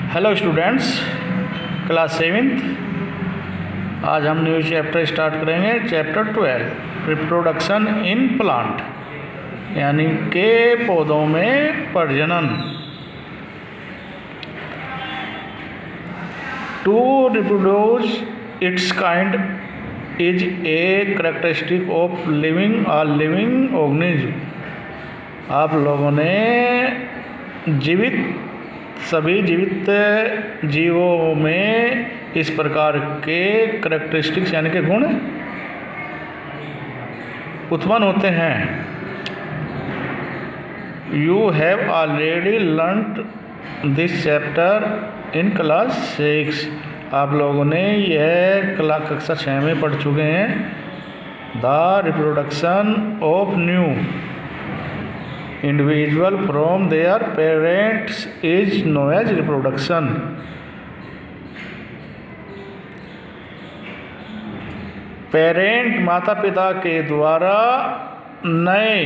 Hello students, class 7th। आज हम new chapter start करेंगे। चैप्टर 12 रिप्रोडक्शन इन प्लांट, यानी के पौधों में प्रजनन। To reproduce its kind is a characteristic of living और लिविंग ऑर्गेनिज्म। आप लोगों ने सभी जीवित जीवों में इस प्रकार के करेक्टरिस्टिक्स यानी के गुण उत्पन्न होते हैं। You have already learned this chapter in class 6। आप लोगों ने यह कक्षा 6 में पढ़ चुके हैं। The reproduction of new individual from their parents is known as reproduction. Parent माता पिता के द्वारा नए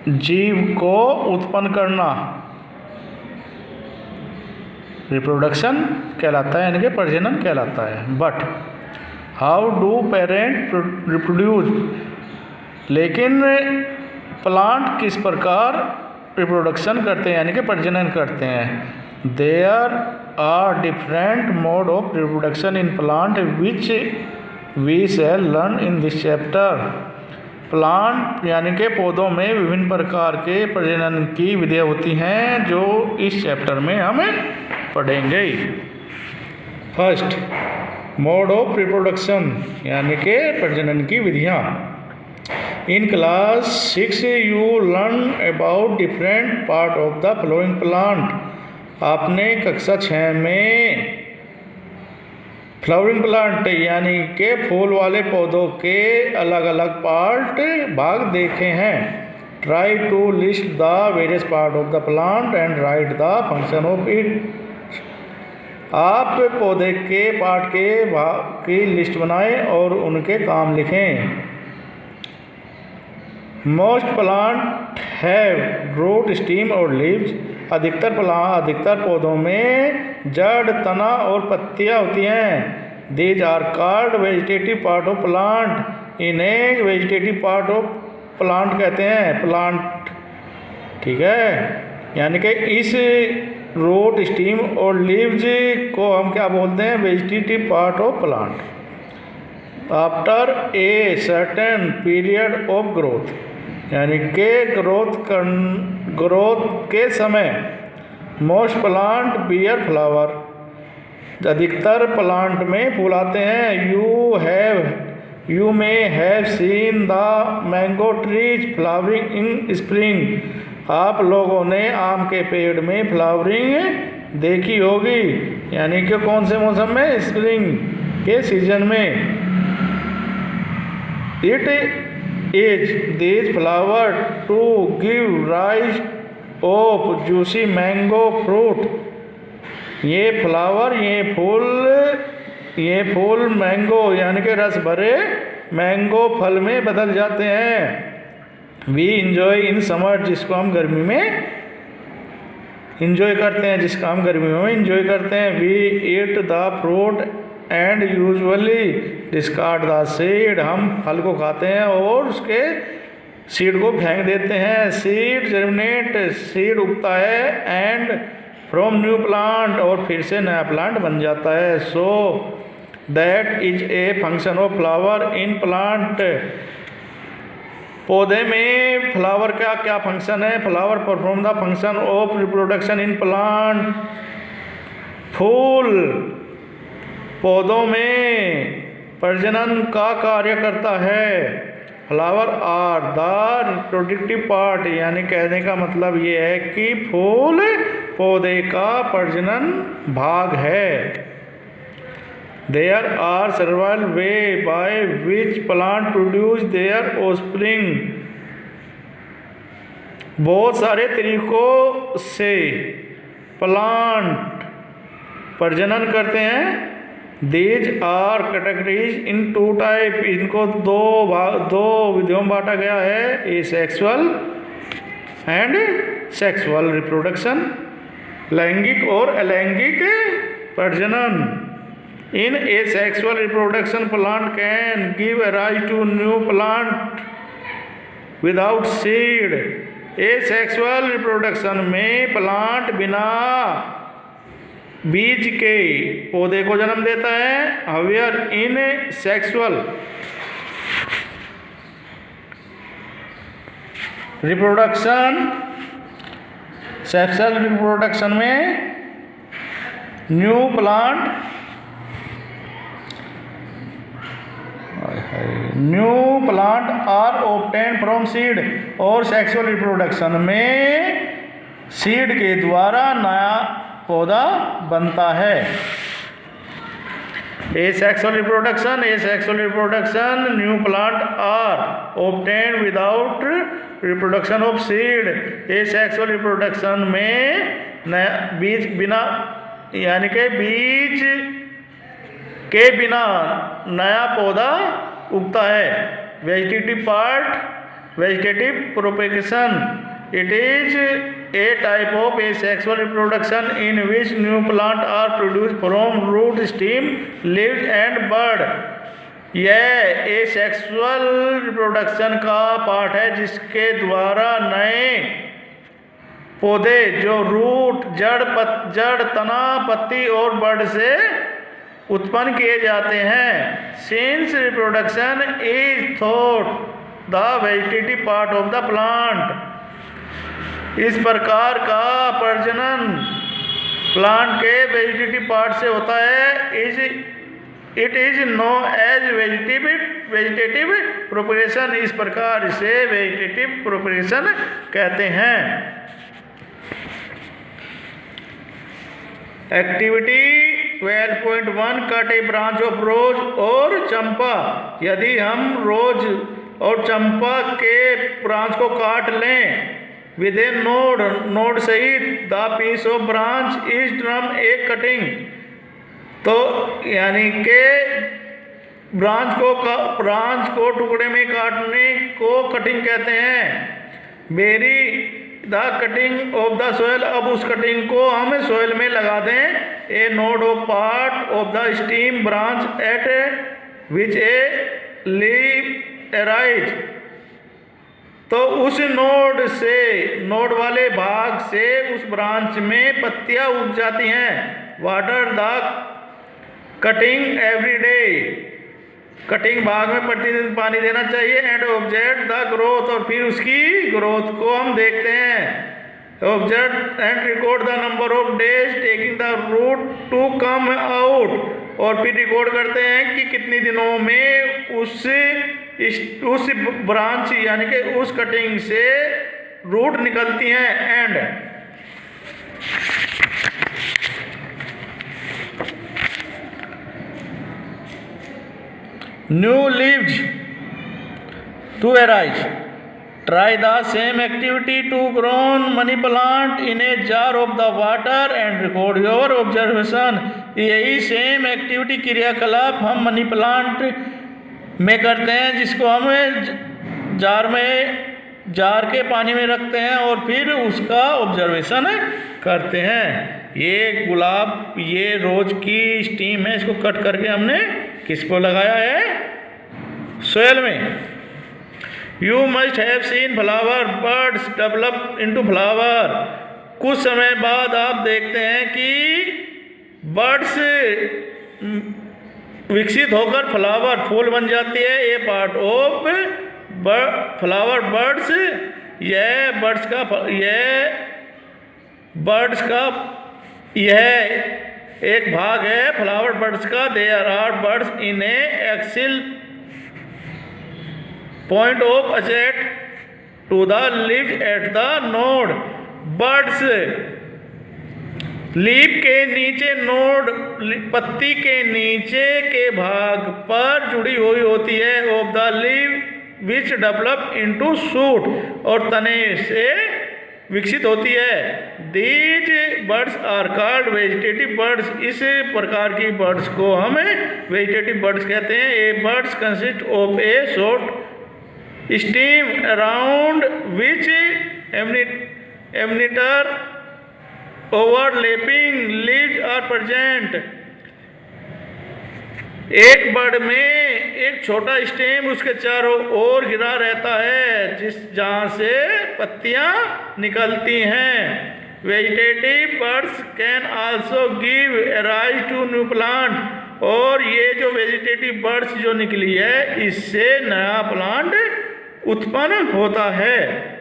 जीव को उत्पन्न करना रिप्रोडक्शन कहलाता है, यानी कि प्रजनन कहलाता है। But how do parent reproduce, लेकिन प्लांट किस प्रकार रिप्रोडक्शन करते हैं यानी कि प्रजनन करते हैं। There are different mode of reproduction in plant which we shall learn in this chapter. Plant यानी कि पौधों में विभिन्न प्रकार के प्रजनन की विधियाँ होती हैं जो इस चैप्टर में हम पढ़ेंगे। फर्स्ट, मोड ऑफ रिप्रोडक्शन यानी कि प्रजनन की विधियाँ। In class 6 you learn about different part of the flowering plant. आपने कक्षा 6 में फ्लावरिंग प्लांट यानी के फूल वाले पौधों के अलग अलग भाग देखे हैं। Try to list the various part of the plant and write the function of it. आप पौधे के पार्ट के भाग की लिस्ट बनाएं और उनके काम लिखें। Most plant have root, stem और लीव्स। अधिकतर पौधों में जड़, तना और पत्तियां होती हैं। These are called vegetative part of plant. इन्हें वेजिटेटिव पार्ट ऑफ प्लांट कहते हैं। प्लांट, ठीक है, यानी कि इस रूट, स्टीम और लीव्स को हम क्या बोलते हैं? Vegetative part of plant. After a certain period of growth, यानी के ग्रोथ के समय मोस्ट प्लांट बियर फ्लावर। अधिकतर प्लांट में फूल आते हैं। You may have seen the mango trees flowering in spring. आप लोगों ने आम के पेड़ में फ्लावरिंग देखी होगी, यानी कि कौन से मौसम में? स्प्रिंग के सीजन में। It is these flower to give rise of juicy mango fruit। ये फूल मैंगो यानी कि रस भरे मैंगो फल में बदल जाते हैं। वी इंजॉय इन समर, जिसको हम गर्मी में इंजॉय करते हैं, जिसका हम गर्मियों में इंजॉय करते हैं। We eat the fruit and usually discard the seed. हम फल को खाते हैं और उसके सीड को फेंक देते हैं। सीड जर्मिनेट, सीड उगता है। एंड फ्रॉम न्यू प्लांट, और फिर से नया प्लांट बन जाता है। So that is a function of flower in plant. पौधे में फ्लावर का क्या फंक्शन है? Flower perform the function of reproduction in plant. फूल पौधों में प्रजनन का कार्य करता है। Flower are the reproductive part, यानी कहने का मतलब ये है कि फूल पौधे का प्रजनन भाग है। There are several way by which plant produce their offspring. बहुत सारे तरीकों से प्लांट प्रजनन करते हैं। These are categories in 2 type. इनको दो विधियों में बांटा गया है। Asexual and sexual reproduction. लैंगिक और अलैंगिक प्रजनन। In asexual reproduction plant can give rise to new plant without seed. Asexual reproduction में प्लांट बिना बीज के पौधे को जन्म देता है। हाउएवर इन सेक्सुअल रिप्रोडक्शन में new plant are obtain from seed. और सेक्सुअल रिप्रोडक्शन में सीड के द्वारा नया पौधा बनता है। Asexual reproduction new plant are obtain without reproduction of seed. Asexual reproduction में नया बीज बिना यानी कि बीज के बिना नया पौधा उगता है। Vegetative propagation it is a type of asexual reproduction in which new plant are produce from root stem leaves and bud. यह एसेक्सुअल रिप्रोडक्शन का पार्ट है जिसके द्वारा नए पौधे जो रूट जड़ तना पत्ती और बर्ड से उत्पन्न किए जाते हैं। Since reproduction is thought the vegetative part of the plant. इस प्रकार का प्रजनन प्लांट के वेजिटेटिव पार्ट से होता है। It is known as vegetative propagation. इस प्रकार इसे वेजिटेटिव प्रोपगेशन कहते हैं। Activity 12.1 cut a branch of rose और चंपा। यदि हम रोज और चंपा के ब्रांच को काट लें विद ए नोड सहित the piece of branch is term a cutting. तो यानी के ब्रांच को टुकड़े में काटने को कटिंग कहते हैं। Bury the cutting of the soil. अब उस कटिंग को हम सोयल में लगा दें। A node of part of the stem branch at which a leaf arise. तो उस नोड वाले भाग से उस ब्रांच में पत्तियां उग जाती हैं। Water the cutting every day. Cutting भाग में प्रतिदिन पानी देना चाहिए। And observe the growth. और फिर उसकी ग्रोथ को हम देखते हैं। Observe and record the number of days taking the root to come out. और फिर रिकॉर्ड करते हैं कि कितने दिनों में उस ब्रांच यानी कि उस कटिंग से रूट निकलती हैं। And new leaves to arise. Try the same activity to grow money plant in a jar of the water and record your observation. यही सेम एक्टिविटी क्रियाकलाप हम मनी प्लांट में करते हैं, जिसको हम जार के पानी में रखते हैं और फिर उसका ऑब्जर्वेशन करते हैं। ये गुलाब, ये रोज की स्टीम है, इसको कट करके हमने किसको लगाया है? सोयल में। You must have seen flower birds develop into flower. कुछ समय बाद आप देखते हैं कि बर्ड्स विकसित होकर फ्लावर फूल बन जाती है। ये पार्ट ऑफ फ्लावर बर्ड्स। यह एक भाग है फ्लावर बर्ड्स का। There are buds in a axil point of asset to the leaf at the node. Buds leaf के नीचे नोड पत्ती के नीचे के भाग पर जुड़ी हुई होती है। Of the leaf which develop into shoot. और तने से विकसित होती है। These buds are called vegetative buds. इस प्रकार की बर्ड्स को हम वेजिटेटिव बर्ड्स कहते हैं। A buds consist of a short stem around which immature overlapping leaves are present। एक बड में एक छोटा स्टेम उसके चारों ओर गिरा रहता है जहाँ से पत्तियाँ निकलती हैं। Vegetative buds can also give rise to new plant. और ये जो वेजिटेटिव बर्ड्स जो निकली है इससे नया प्लांट उत्पन्न होता है।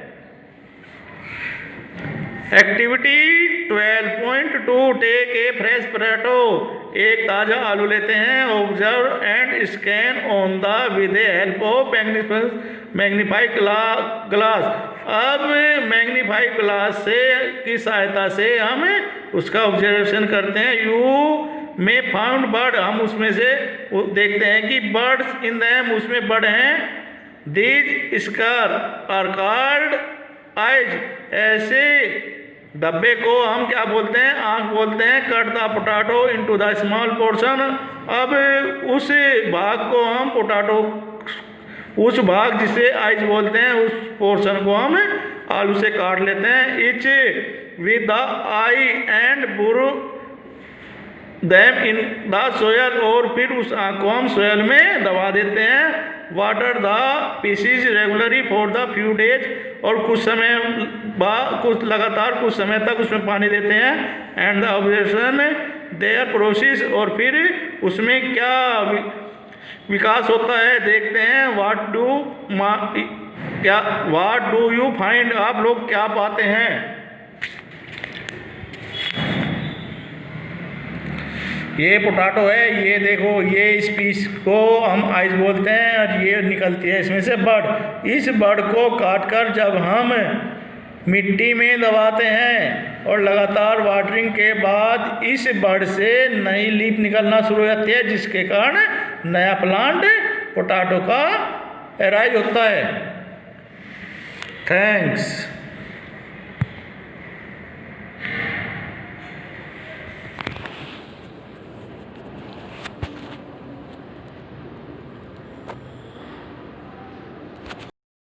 Activity 12.2 take a fresh potato. एक ताज़ा आलू लेते हैं। Observe and scan on the with help of magnify glass. अब मैग्नीफाई ग्लास से की सहायता से हम उसका ऑब्जर्वेशन करते हैं। यू में फाउंड बर्ड, हम उसमें से देखते हैं कि बर्ड्स इन दैम, उसमें बर्ड हैं। These scar are called eyes. ऐसे डब्बे को हम क्या बोलते हैं? आँख बोलते हैं। Cut the potato into the small portion. अब उस भाग को हम पोटैटो, उस भाग जिसे आइज बोलते हैं, उस पोर्शन को हम आलू से काट लेते हैं। Etch with the I and बुर दैम इन द सोयल। और फिर उस आँख को हम सोयल में दबा देते हैं। Water the pieces regularly for the few days. और कुछ समय बाद लगातार कुछ समय तक उसमें पानी देते हैं। And the observation their process. और फिर उसमें क्या विकास होता है देखते हैं। What do you find. आप लोग क्या पाते हैं? ये पोटैटो है, ये देखो, ये इस पीस को हम आइज बोलते हैं और ये निकलती है इसमें से बड। इस बड को काटकर जब हम मिट्टी में दबाते हैं और लगातार वाटरिंग के बाद इस बड से नई लीफ निकलना शुरू हो जाती है, जिसके कारण नया प्लांट पोटैटो का एराइज होता है। थैंक्स।